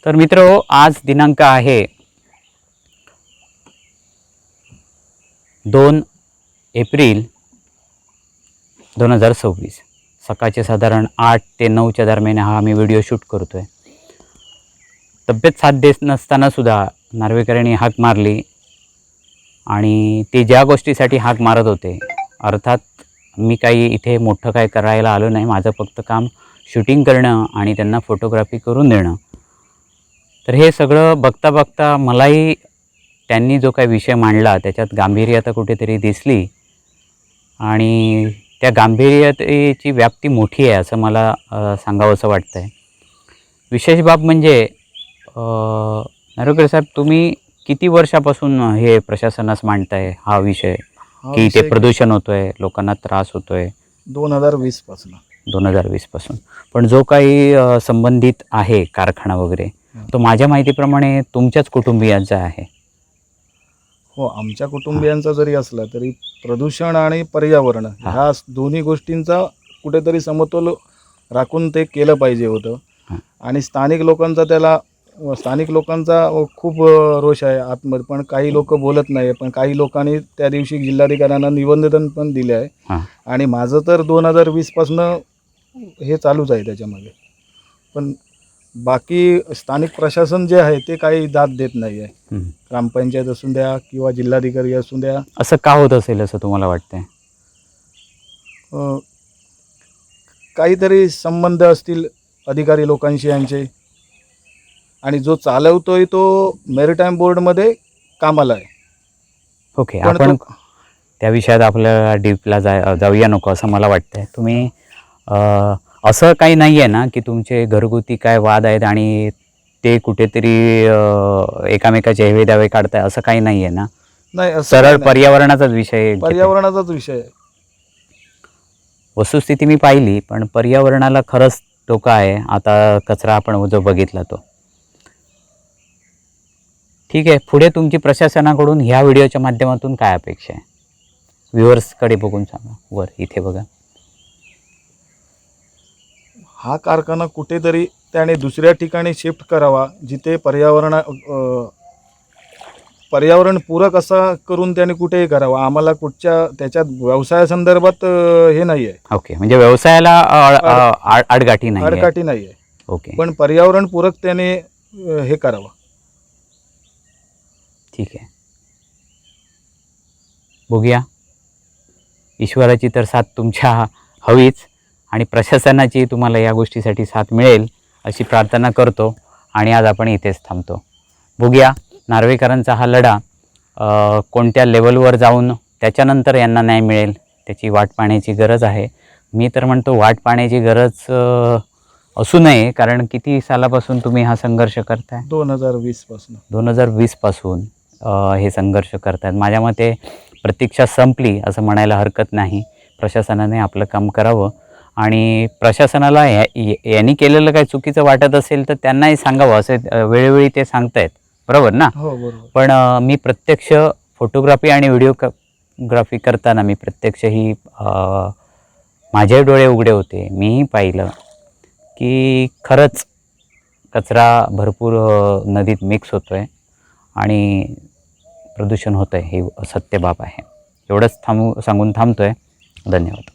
तर मित्रो, आज दिनांक आहे 2 एप्रिल 2026. सकाळचे साधारण 8 ते 9च्या दरम्यान हा आम्ही व्हिडिओ शूट करतोय. तब्येत साथ देत नसताना सुद्धा नार्वेकरांनी हाक मारली आणि ते ज्या गोष्टीसाठी हाक मारत होते, अर्थात मी काही इथे मोठं काय करायला आलो नाही. माझं फक्त काम शूटिंग करणं आणि त्यांना फोटोग्राफी करून देणं. तर हे सगळं बघता बघता मलाही त्यांनी जो काही विषय मांडला त्याच्यात गांभीर्यता कुठेतरी दिसली आणि त्या गांभीर्यतेची व्याप्ती मोठी आहे असं मला सांगावंसं वाटतं आहे. विशेष बाब म्हणजे नार्वेकर साहेब, तुम्ही किती वर्षापासून हे प्रशासनास मांडताय हा विषय की इथे प्रदूषण होतोय, लोकांना त्रास होतोय? 2020 पासून. 2020 पासून. पण जो काही संबंधित आहे कारखाना वगैरे, तो माझ्या माहितीप्रमाणे तुमच्याच कुटुंबियांचा आहे. हो, आमच्या कुटुंबियांचा जरी असला तरी प्रदूषण आणि पर्यावरण ह्या दोन्ही गोष्टींचा कुठेतरी समतोल राखून ते केलं पाहिजे होतं. आणि स्थानिक लोकांचा खूप रोष आहे आतमध्ये. पण काही लोक बोलत नाही. पण काही लोकांनी त्या दिवशी जिल्हाधिकाऱ्यांना निवेदन पण दिले आहे. आणि माझं तर 2020 पासून हे चालूच आहे त्याच्यामध्ये. पण बाकी स्थानिक प्रशासन जे आहे ते काही दाद देत नाही आहे. ग्रामपंचायत असू द्या किंवा जिल्हाधिकारी असू द्या. असं का होत असेल असं तुम्हाला वाटतंय? काहीतरी संबंध असतील अधिकारी लोकांशी यांचे. आणि जो चालवतोय तो मेरिटाईम बोर्डमध्ये कामाला आहे. ओके, आपण त्या विषयात आपल्याला डीपला जाऊया नको असं मला वाटतंय. तुम्ही असं काही नाही आहे ना की तुमचे घरगुती काय वाद आहेत आणि ते कुठेतरी एकामेकाचे हेवे दावे काढताय, असं काही नाही आहे ना? नाही, सरळ पर्यावरणाचाच विषय. पर्यावरणाचाच विषय आहे. वस्तुस्थिती मी पाहिली, पण पर्यावरणाला खरंच धोका आहे. आता कचरा आपण जो बघितला तो. ठीक आहे, पुढे तुमची प्रशासनाकडून ह्या व्हिडिओच्या माध्यमातून काय अपेक्षा आहे? व्ह्युअर्सकडे बघून सांगा. वर इथे बघा. हा कारखाना कुठेतरी त्याने दुसऱ्या ठिकाणी शिफ्ट करावा, जिथे पर्यावरणपूरक असा करून त्याने कुठेही करावा. आम्हाला कुठच्या त्याच्यात व्यवसायासंदर्भात हे नाही आहे. ओके, म्हणजे व्यवसायाला अडगाठी नाही आहे. ओके, पण पर्यावरणपूरक त्याने हे करावं. ठीक आहे, बघूया. ईश्वराची तर साथ तुमच्या हवीच आणि प्रशासनाची तुम्हाला या गोष्टीसाठी साथ मिळेल अशी प्रार्थना करतो. आणि आज आपण इथेच थांबतो. बघूया नार्वेकरांचा हा लढा कोणत्या लेवलवर जाऊन त्याच्यानंतर यांना न्याय मिळेल त्याची वाट पाहण्याची गरज आहे. मी तर म्हणतो वाट पाहण्याची गरज असू नये, कारण किती सालापासून तुम्ही हा संघर्ष करताय? 2020 पासून. 2020 पासून हे संघर्ष करतात. माझ्या मते प्रतीक्षा संपली असं म्हणायला हरकत नाही. प्रशासनाने आपलं काम करावं आणि प्रशासनाला यांनी केलेलं काही चुकीचं वाटत असेल तर त्यांनाही सांगावं. असे वेळोवेळी ते सांगतायत, बरोबर ना? हो, बरोबर. पण मी प्रत्यक्ष फोटोग्राफी आणि व्हिडिओग्राफी करताना मी प्रत्यक्ष ही माझे डोळे उघडे होते. मीही पाहिलं की खरंच कचरा भरपूर नदीत मिक्स होतो आहे आणि प्रदूषण होतं आहे, ही सत्य बाब आहे. एवढंच सांगून थांबतो आहे. धन्यवाद.